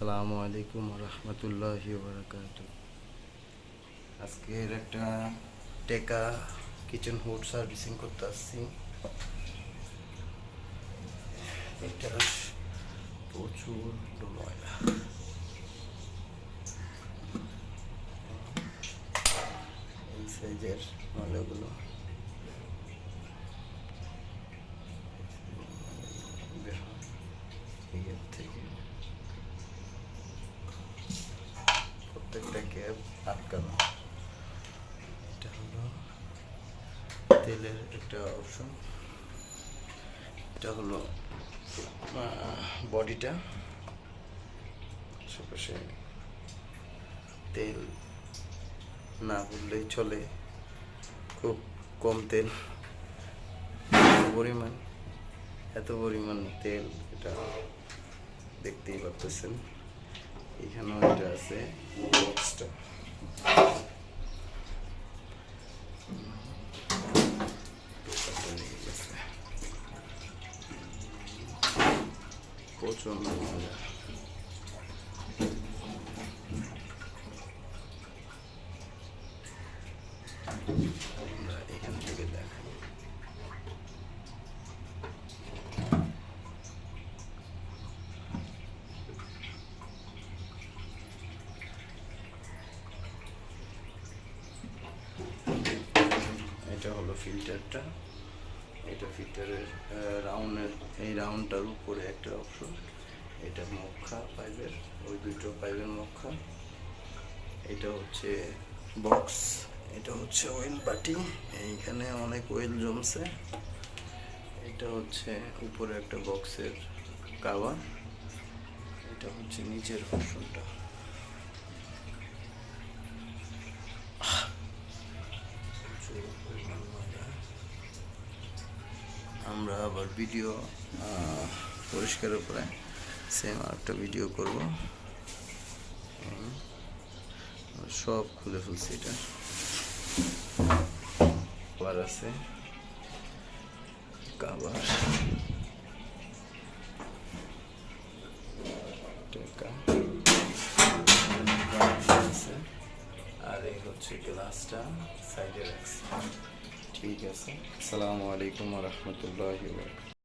আসসালামু আলাইকুম রহমতুল্লাহি বারাকাতু। আজকের একটা টেকা কিচেন হুড সার্ভিসিং করতে আসছি। এটা প্রচুর ময়লা, এই সাইজের ময়লাগুলো বের হয় এর থেকে। প্রত্যেকটা গ্যাপ আটকানো। এটা হলো তেলের একটা অপশন। এটা হলো বডিটা, আশেপাশে তেল না ভরলেই চলে, খুব কম তেল, এত পরিমাণ তেল, এটা দেখতেই পাচ্ছেন। এখানেও এটা আছে বক্সটা, প্রচন্ড মজা। আমরা এখান থেকে দেখাই। এটা হলো ফিল্টারটা। এটা ফিল্টারের এই রাউন্ডটার উপরে একটা অপশন। এটা মুখা পাইপের, ওই দুটো পাইপের মুখা। এটা হচ্ছে বক্স, এটা হচ্ছে অয়েল বাটি, এইখানে অনেক অয়েল জমছে। এটা হচ্ছে উপরে একটা বক্সের কাভার। এটা হচ্ছে নিচের অপশনটা। আমরা আবার ভিডিও পরিষ্কারের পরে সেম আরেকটা ভিডিও করব। সব খুলে ফেলছি। এটা আবার আছে কাভার, আর এই হচ্ছে গ্লাসটা সাইডে রাখছি। ঠিক আছে, আসসালামু আলাইকুম রহমতুল্লাহি ওয়া বারাকাতুহু।